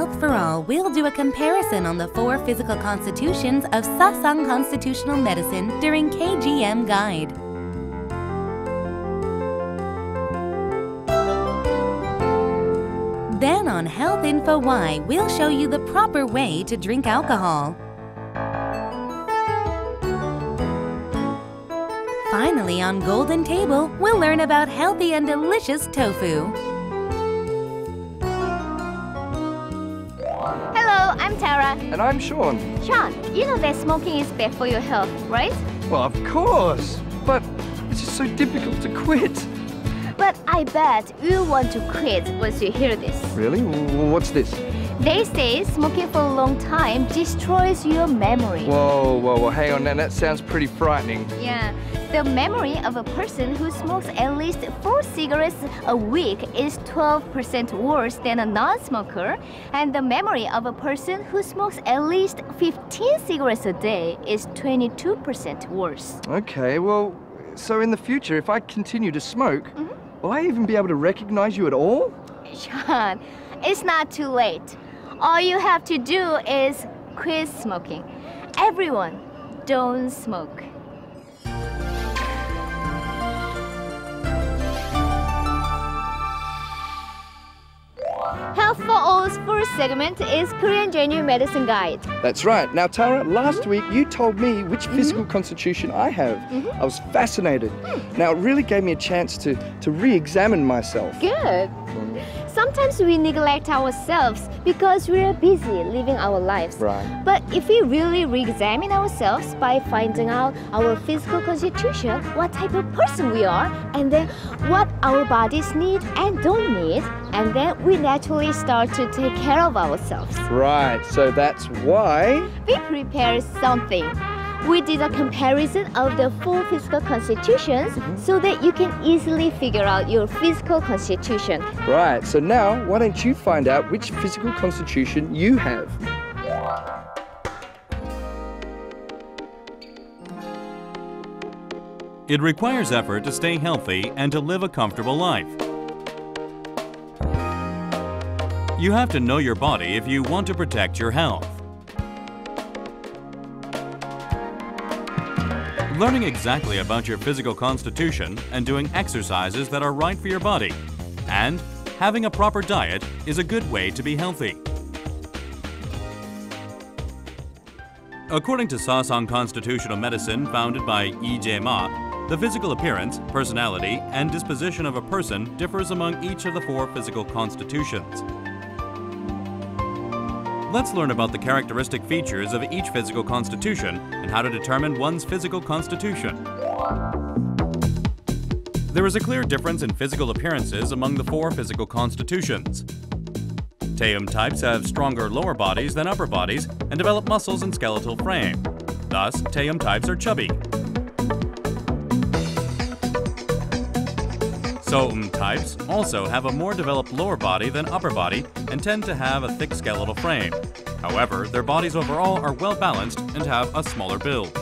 Health for All, we'll do a comparison on the 4 physical constitutions of Sasang constitutional medicine during KGM Guide. Then on Health Info Y, we'll show you the proper way to drink alcohol. Finally, on Golden Table, we'll learn about healthy and delicious tofu. Hello, I'm Tara. And I'm Sean. Sean, you know that smoking is bad for your health, right? Well, of course. But it's just so difficult to quit. But I bet you want to quit once you hear this. Really? What's this? They say smoking for a long time destroys your memory. Whoa, hang on, now that sounds pretty frightening. Yeah, the memory of a person who smokes at least 4 cigarettes a week is 12% worse than a non-smoker, and the memory of a person who smokes at least 15 cigarettes a day is 22% worse. Okay, well, so in the future, if I continue to smoke, will I even be able to recognize you at all? Sean, it's not too late. All you have to do is quit smoking. Everyone, don't smoke. Health for All's first segment is Korean Genuine Medicine Guide. That's right. Now, Tara, last week you told me which physical constitution I have. I was fascinated. Now, it really gave me a chance to re-examine myself. Good. Sometimes we neglect ourselves because we are busy living our lives. Right. But if we really re-examine ourselves by finding out our physical constitution, what type of person we are, and then what our bodies need and don't need, and then we naturally start to take care of ourselves. Right, so that's why We prepared something. We did a comparison of the 4 physical constitutions so that you can easily figure out your physical constitution. Right, so now why don't you find out which physical constitution you have? It requires effort to stay healthy and to live a comfortable life. You have to know your body if you want to protect your health. Learning exactly about your physical constitution and doing exercises that are right for your body, and having a proper diet is a good way to be healthy. According to Sasang Constitutional Medicine, founded by Lee Jae-ma, the physical appearance, personality, and disposition of a person differs among each of the 4 physical constitutions. Let's learn about the characteristic features of each physical constitution and how to determine one's physical constitution. There is a clear difference in physical appearances among the 4 physical constitutions. Taeum types have stronger lower bodies than upper bodies and develop muscles and skeletal frame. Thus, Taeum types are chubby. Soum types also have a more developed lower body than upper body and tend to have a thick skeletal frame. However, their bodies overall are well balanced and have a smaller build.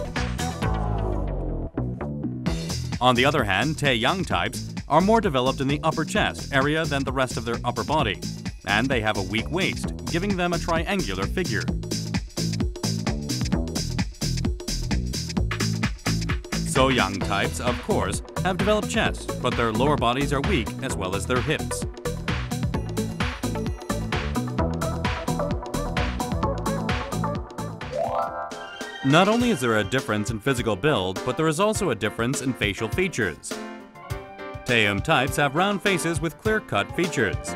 On the other hand, Taeyang types are more developed in the upper chest area than the rest of their upper body, and they have a weak waist, giving them a triangular figure. So-yang types, of course, have developed chests, but their lower bodies are weak as well as their hips. Not only is there a difference in physical build, but there is also a difference in facial features. Taeum types have round faces with clear-cut features.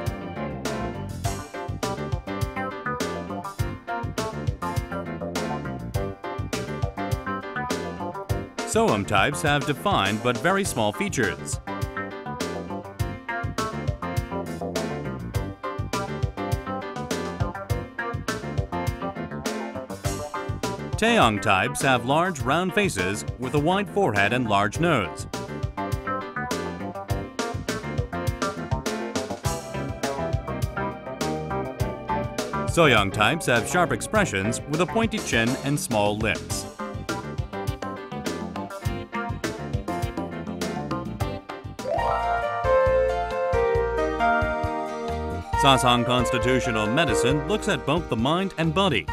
Soum types have defined but very small features. Taeyang types have large round faces with a wide forehead and large nose. So-yang types have sharp expressions with a pointy chin and small lips. Sasang constitutional medicine looks at both the mind and body.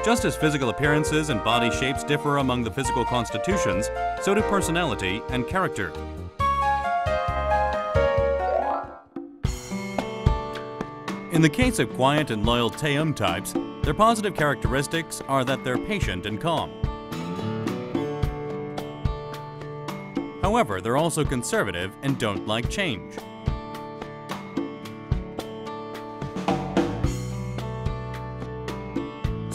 Just as physical appearances and body shapes differ among the physical constitutions, so do personality and character. In the case of quiet and loyal Taeum types, their positive characteristics are that they're patient and calm. However, they're also conservative and don't like change.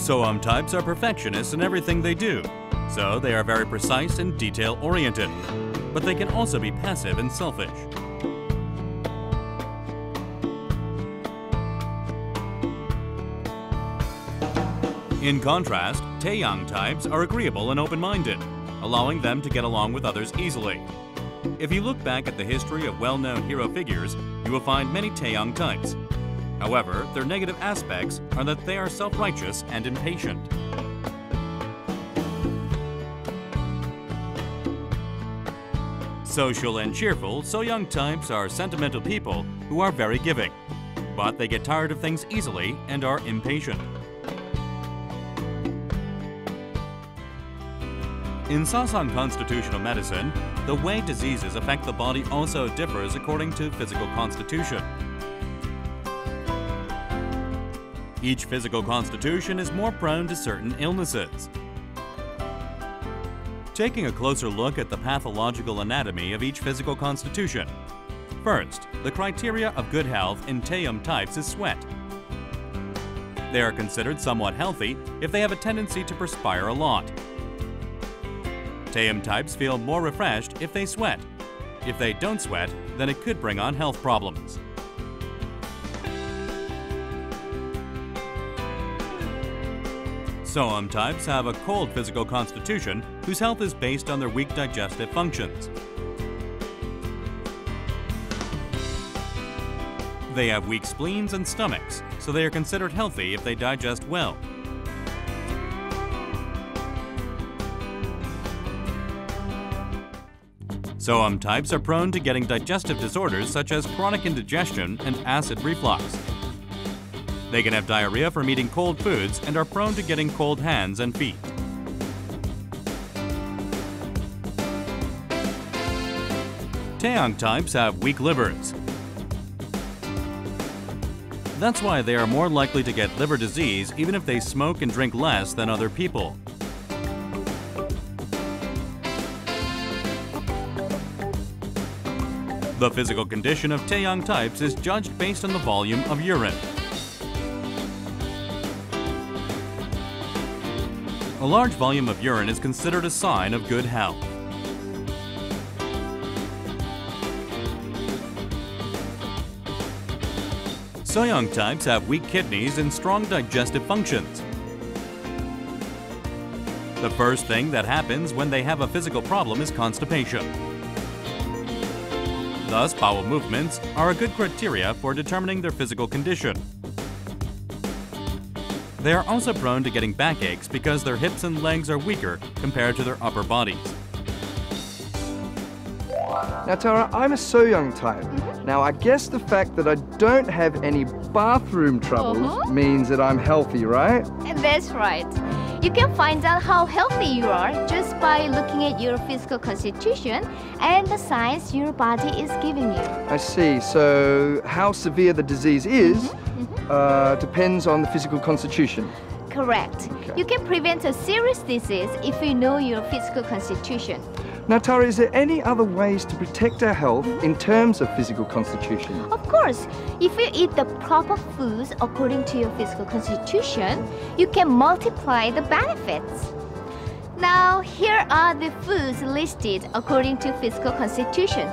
Soham types are perfectionists in everything they do, so they are very precise and detail-oriented, but they can also be passive and selfish. In contrast, Taeyang types are agreeable and open-minded, allowing them to get along with others easily. If you look back at the history of well-known hero figures, you will find many Taeyang types. However, their negative aspects are that they are self-righteous and impatient. Social and cheerful, Soyoung types are sentimental people who are very giving, but they get tired of things easily and are impatient. In Sasang constitutional medicine, the way diseases affect the body also differs according to physical constitution. Each physical constitution is more prone to certain illnesses. Taking a closer look at the pathological anatomy of each physical constitution. First, the criteria of good health in Taeum types is sweat. They are considered somewhat healthy if they have a tendency to perspire a lot. Taeum types feel more refreshed if they sweat. If they don't sweat, then it could bring on health problems. Soham types have a cold physical constitution whose health is based on their weak digestive functions. They have weak spleens and stomachs, so they are considered healthy if they digest well. Soham types are prone to getting digestive disorders such as chronic indigestion and acid reflux. They can have diarrhea from eating cold foods and are prone to getting cold hands and feet. Taeyang types have weak livers. That's why they are more likely to get liver disease even if they smoke and drink less than other people. The physical condition of Taeyang types is judged based on the volume of urine. A large volume of urine is considered a sign of good health. Soyoung types have weak kidneys and strong digestive functions. The first thing that happens when they have a physical problem is constipation. Thus, bowel movements are a good criteria for determining their physical condition. They are also prone to getting backaches because their hips and legs are weaker compared to their upper bodies. Now, Tara, I'm a Soyoung type. Now, I guess the fact that I don't have any bathroom troubles means that I'm healthy, right? That's right. You can find out how healthy you are just by looking at your physical constitution and the signs your body is giving you. I see. So, how severe the disease is depends on the physical constitution. Correct. Okay. You can prevent a serious disease if you know your physical constitution. Now, Tara, is there any other ways to protect our health in terms of physical constitution? Of course, if you eat the proper foods according to your physical constitution, you can multiply the benefits. Now, here are the foods listed according to physical constitution.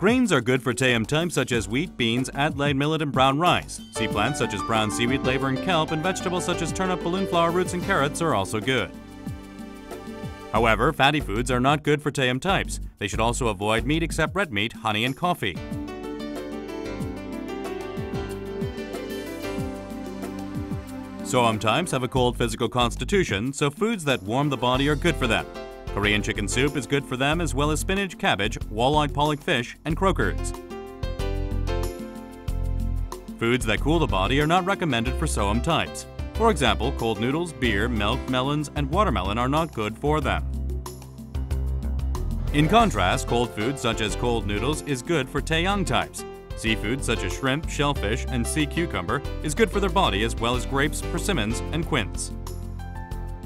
Grains are good for Taeum types such as wheat, beans, Adelaide millet, and brown rice. Sea plants such as brown seaweed, laver, and kelp, and vegetables such as turnip, balloon flower, roots, and carrots are also good. However, fatty foods are not good for Taeum types. They should also avoid meat except red meat, honey, and coffee. Soham types have a cold physical constitution, so foods that warm the body are good for them. Korean chicken soup is good for them, as well as spinach, cabbage, walleye pollock fish, and croakers. Foods that cool the body are not recommended for SOAM types. For example, cold noodles, beer, milk, melons, and watermelon are not good for them. In contrast, cold foods such as cold noodles is good for Taeyang types. Seafood such as shrimp, shellfish, and sea cucumber is good for their body as well as grapes, persimmons, and quince.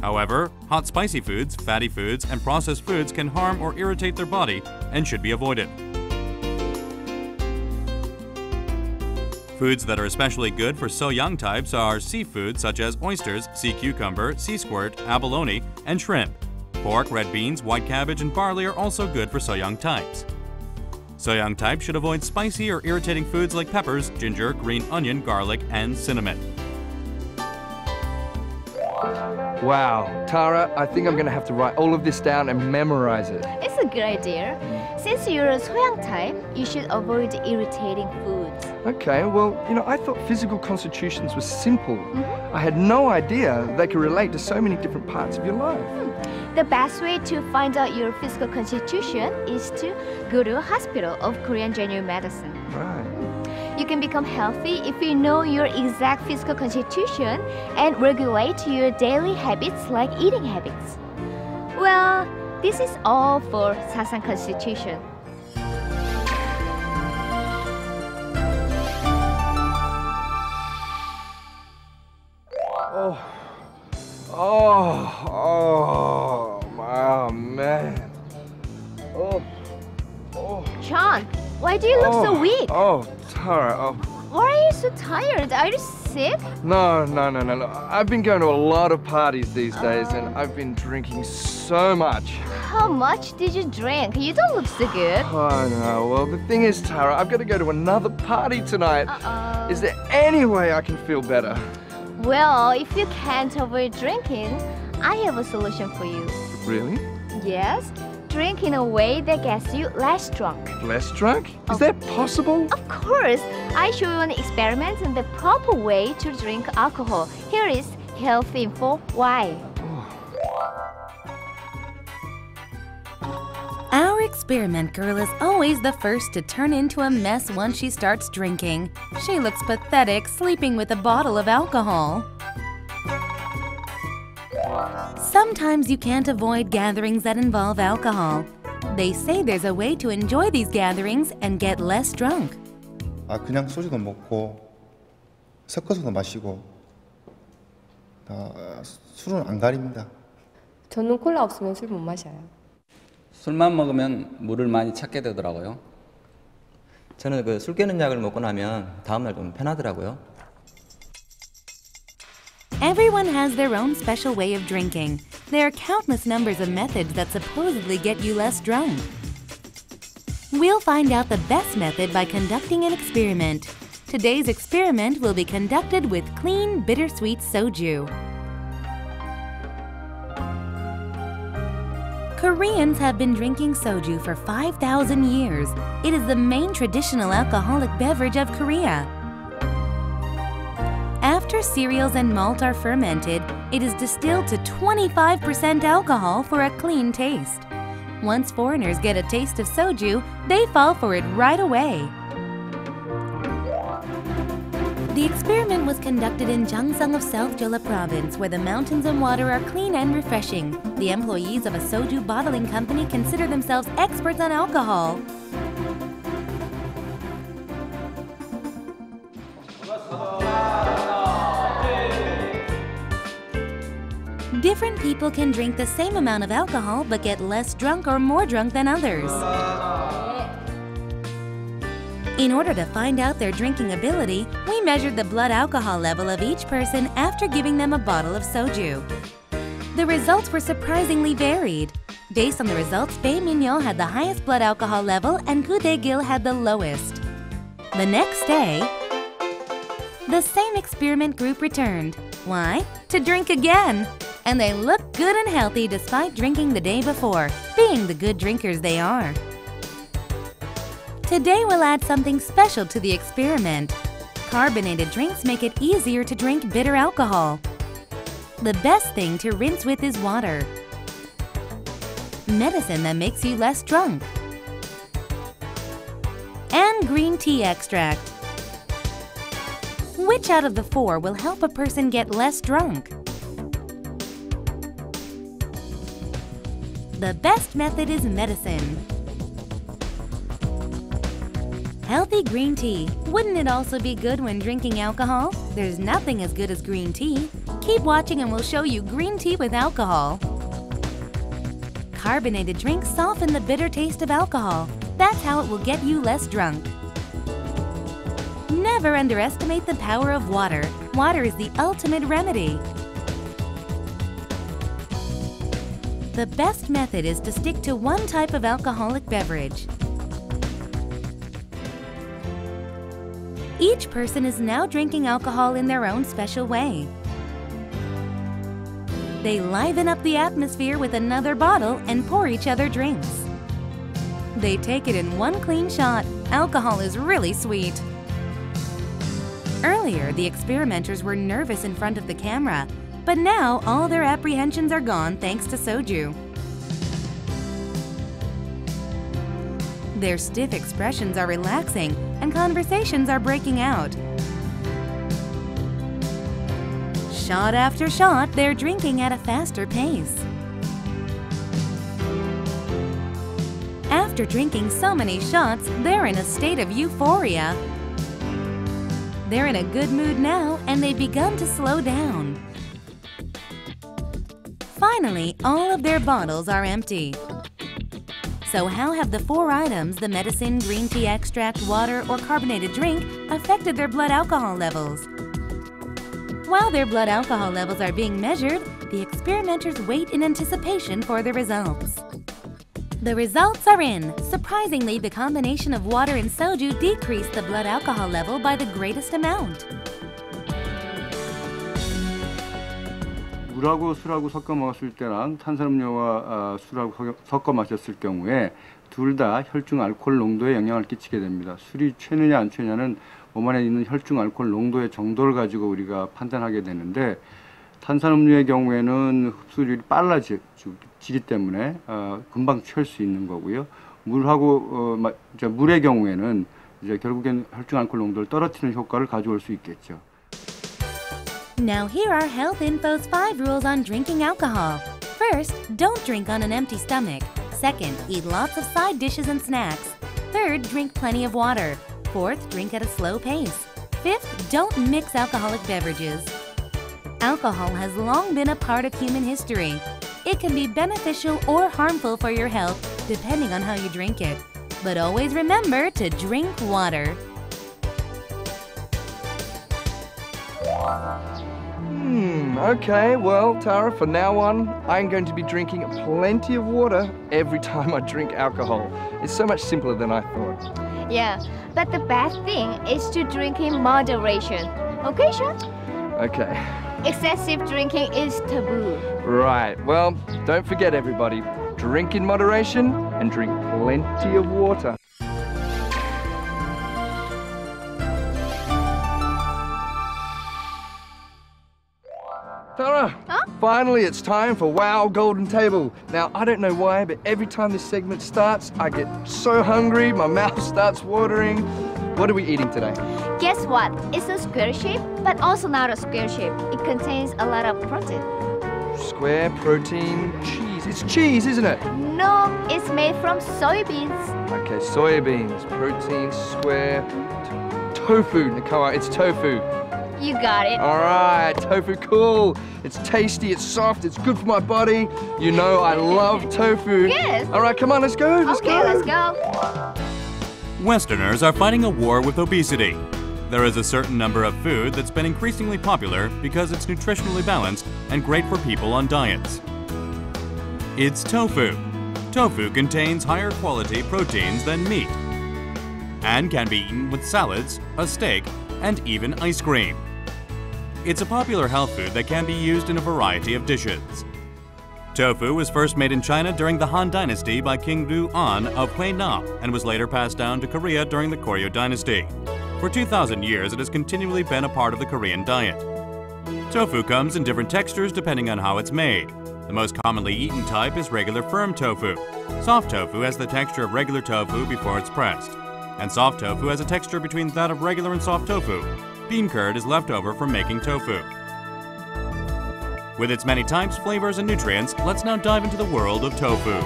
However, hot spicy foods, fatty foods, and processed foods can harm or irritate their body and should be avoided. Foods that are especially good for So-young types are seafood such as oysters, sea cucumber, sea squirt, abalone, and shrimp. Pork, red beans, white cabbage, and barley are also good for So-young types. So-young types should avoid spicy or irritating foods like peppers, ginger, green onion, garlic, and cinnamon. Wow, Tara, I think I'm going to have to write all of this down and memorize it. It's a good idea. Since you're a 소양 type, you should avoid irritating foods. Okay, well, I thought physical constitutions were simple. I had no idea they could relate to so many different parts of your life. The best way to find out your physical constitution is to go to a hospital of Korean general medicine. Right. You can become healthy if you know your exact physical constitution and regulate your daily habits like eating habits. Well, this is all for Sasang Constitution. Oh, man. John, why do you look so weak? Oh, Tara, Why are you so tired? Are you sick? No. I've been going to a lot of parties these days and I've been drinking so much. How much did you drink? You don't look so good. Oh, no. Well, the thing is, Tara, I've got to go to another party tonight. Uh-oh. Is there any way I can feel better? Well, if you can't avoid drinking, I have a solution for you. Really? Yes, drink in a way that gets you less drunk. Less drunk? Is that possible? Of course, I show you an experiment in the proper way to drink alcohol. Here is health info why. Our experiment girl is always the first to turn into a mess once she starts drinking. She looks pathetic sleeping with a bottle of alcohol. Sometimes you can't avoid gatherings that involve alcohol. They say there's a way to enjoy these gatherings and get less drunk. 그냥 소주도 먹고 섞어서도 마시고 술은 안 가립니다. 저는 콜라 없으면 술 못 마셔요. 술만 먹으면 물을 많이 찾게 되더라고요. 저는 술 깨는 약을 먹고 나면 다음날 좀 편하더라고요. Everyone has their own special way of drinking. There are countless numbers of methods that supposedly get you less drunk. We'll find out the best method by conducting an experiment. Today's experiment will be conducted with clean, bittersweet soju. Koreans have been drinking soju for 5,000 years. It is the main traditional alcoholic beverage of Korea. After cereals and malt are fermented, it is distilled to 25% alcohol for a clean taste. Once foreigners get a taste of soju, they fall for it right away. The experiment was conducted in Gyeongsang of South Jeolla Province, where the mountains and water are clean and refreshing. The employees of a soju bottling company consider themselves experts on alcohol. Different people can drink the same amount of alcohol but get less drunk or more drunk than others. In order to find out their drinking ability, we measured the blood alcohol level of each person after giving them a bottle of soju. The results were surprisingly varied. Based on the results, Bae Min-yeol had the highest blood alcohol level and Gu Dae-gil had the lowest. The next day, the same experiment group returned. Why? To drink again! And they looked good and healthy despite drinking the day before, being the good drinkers they are. Today we'll add something special to the experiment. Carbonated drinks make it easier to drink bitter alcohol. The best thing to rinse with is water. Medicine that makes you less drunk. And green tea extract. Which out of the four will help a person get less drunk? The best method is medicine. Healthy green tea. Wouldn't it also be good when drinking alcohol? There's nothing as good as green tea. Keep watching and we'll show you green tea with alcohol. Carbonated drinks soften the bitter taste of alcohol. That's how it will get you less drunk. Never underestimate the power of water. Water is the ultimate remedy. The best method is to stick to one type of alcoholic beverage. Each person is now drinking alcohol in their own special way. They liven up the atmosphere with another bottle and pour each other drinks. They take it in one clean shot. Alcohol is really sweet. Earlier, the experimenters were nervous in front of the camera, but now all their apprehensions are gone thanks to soju. Their stiff expressions are relaxing and conversations are breaking out. Shot after shot, they're drinking at a faster pace. After drinking so many shots, they're in a state of euphoria. They're in a good mood now, and they've begun to slow down. Finally, all of their bottles are empty. So how have the four items, the medicine, green tea extract, water, or carbonated drink, affected their blood alcohol levels? While their blood alcohol levels are being measured, the experimenters wait in anticipation for the results. The results are in. Surprisingly, the combination of water and soju decreased the blood alcohol level by the greatest amount. 물하고 술하고 섞어 먹었을 때랑 탄산음료와 술하고 섞어 마셨을 경우에 둘 다 혈중 알코올 농도에 영향을 끼치게 됩니다. 술이 취느냐 안 취느냐는 몸 안에 있는 혈중 알코올 농도의 정도를 가지고 우리가 판단하게 되는데 탄산음료의 경우에는 흡수율이 빨라지기 때문에 금방 취할 수 있는 거고요. 물의 경우에는 이제 결국엔 혈중 알코올 농도를 떨어뜨리는 효과를 가져올 수 있겠죠. Now here are Health Info's 5 rules on drinking alcohol. First, don't drink on an empty stomach. Second, eat lots of side dishes and snacks. Third, drink plenty of water. Fourth, drink at a slow pace. Fifth, don't mix alcoholic beverages. Alcohol has long been a part of human history. It can be beneficial or harmful for your health, depending on how you drink it. But always remember to drink water. Okay, well, Tara, from now on, I'm going to be drinking plenty of water every time I drink alcohol. It's so much simpler than I thought. Yeah, but the best thing is to drink in moderation. Okay, Sean? Okay. Excessive drinking is taboo. Right, well, don't forget everybody, drink in moderation and drink plenty of water. Tara, finally it's time for Wow Golden Table. Now, I don't know why, but every time this segment starts, I get so hungry, my mouth starts watering. What are we eating today? Guess what? It's a square shape, but also not a square shape. It contains a lot of protein. Square, protein, cheese. It's cheese, isn't it? No, it's made from soybeans. Okay, soybeans, protein, square, tofu. Nicole, it's tofu. You got it. All right, tofu, cool. It's tasty, it's soft, it's good for my body. You know I love tofu. Good. All right, come on, let's go. Let's go. Let's go. Westerners are fighting a war with obesity. There is a certain number of food that's been increasingly popular because it's nutritionally balanced and great for people on diets. It's tofu. Tofu contains higher quality proteins than meat and can be eaten with salads, a steak, and even ice cream. It's a popular health food that can be used in a variety of dishes. Tofu was first made in China during the Han Dynasty by King Ruan of Huinam and was later passed down to Korea during the Koryo Dynasty. For 2,000 years, it has continually been a part of the Korean diet. Tofu comes in different textures depending on how it's made. The most commonly eaten type is regular firm tofu. Soft tofu has the texture of regular tofu before it's pressed. And soft tofu has a texture between that of regular and soft tofu. bean curd is left over from making tofu. With its many types, flavors, and nutrients, let's now dive into the world of tofu.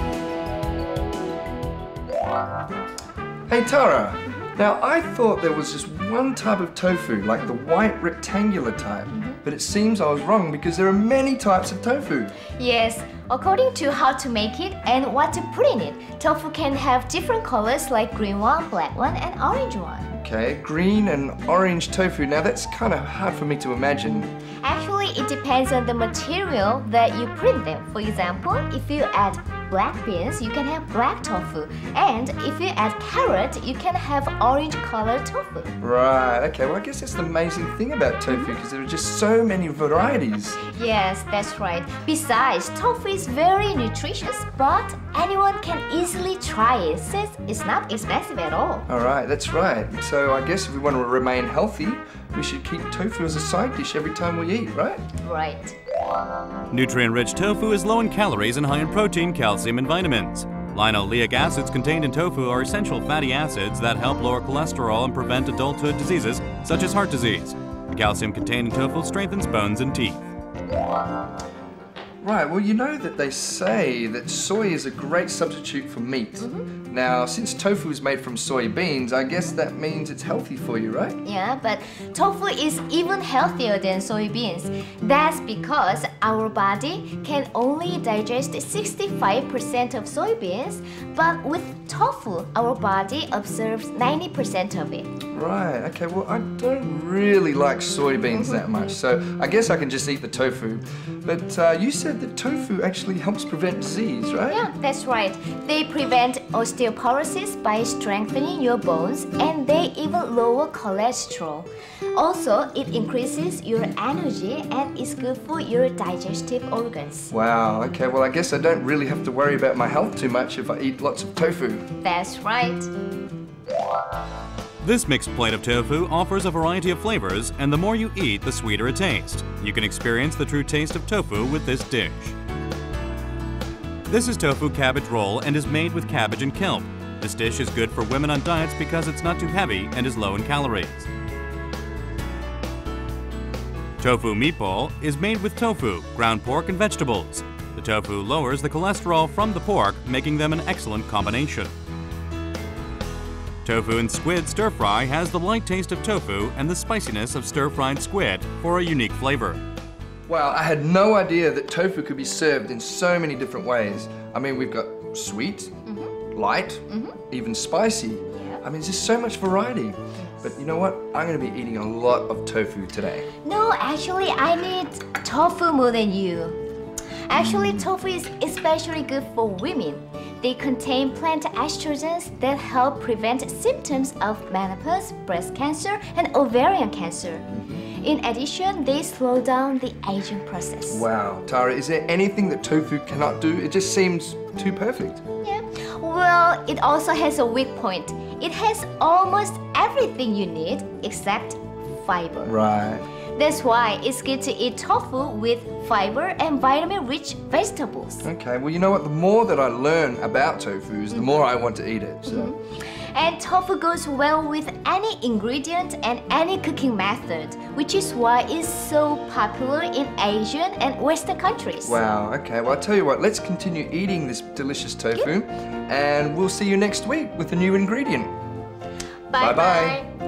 Hey Tara, now I thought there was just one type of tofu, like the white rectangular type, but it seems I was wrong because there are many types of tofu. Yes, according to how to make it and what to put in it, tofu can have different colors like green one, black one, and orange one. Okay, green and orange tofu. Now that's kind of hard for me to imagine. Actually, it depends on the material that you put in them. For example, if you add black beans, you can have black tofu. And if you add carrot, you can have orange colored tofu. Right, okay, well I guess that's the amazing thing about tofu because there are just so many varieties. Yes, that's right. Besides, tofu is very nutritious, but anyone can easily try it since it's not expensive at all. Alright, that's right. So I guess if we want to remain healthy, we should keep tofu as a side dish every time we eat, right? Right. Nutrient-rich tofu is low in calories and high in protein, calcium, and vitamins. Linoleic acids contained in tofu are essential fatty acids that help lower cholesterol and prevent adulthood diseases such as heart disease. The calcium contained in tofu strengthens bones and teeth. Right, well you know that they say that soy is a great substitute for meat. Now, since tofu is made from soybeans, I guess that means it's healthy for you, right? Yeah, but tofu is even healthier than soybeans. That's because our body can only digest 65% of soybeans, but with tofu, our body absorbs 90% of it. Right, okay, well I don't really like soybeans that much, so I guess I can just eat the tofu. But you said that tofu actually helps prevent disease, right? Yeah, that's right. They prevent osteoporosis by strengthening your bones, and they even lower cholesterol. Also, it increases your energy and is good for your digestive organs. Wow, okay, well I guess I don't really have to worry about my health too much if I eat lots of tofu. That's right. This mixed plate of tofu offers a variety of flavors, and the more you eat, the sweeter it tastes. You can experience the true taste of tofu with this dish. This is tofu cabbage roll and is made with cabbage and kelp. This dish is good for women on diets because it's not too heavy and is low in calories. Tofu meatball is made with tofu, ground pork, and vegetables. The tofu lowers the cholesterol from the pork, making them an excellent combination. Tofu and squid stir-fry has the light taste of tofu and the spiciness of stir-fried squid for a unique flavor. Wow, I had no idea that tofu could be served in so many different ways. I mean, we've got sweet, light, even spicy. I mean, there's just so much variety. But you know what? I'm going to be eating a lot of tofu today. No, actually, I need tofu more than you. Actually, tofu is especially good for women. They contain plant estrogens that help prevent symptoms of menopause, breast cancer, and ovarian cancer. In addition, they slow down the aging process. Wow, Tara, is there anything that tofu cannot do? It just seems too perfect. Yeah. Well, it also has a weak point. It has almost everything you need except fiber. Right. That's why it's good to eat tofu with fiber and vitamin-rich vegetables. Okay, well, you know what? The more that I learn about tofu, the more I want to eat it. So. And tofu goes well with any ingredient and any cooking method, which is why it's so popular in Asian and Western countries. Wow, okay, well, I'll tell you what, let's continue eating this delicious tofu, and we'll see you next week with a new ingredient. Bye-bye.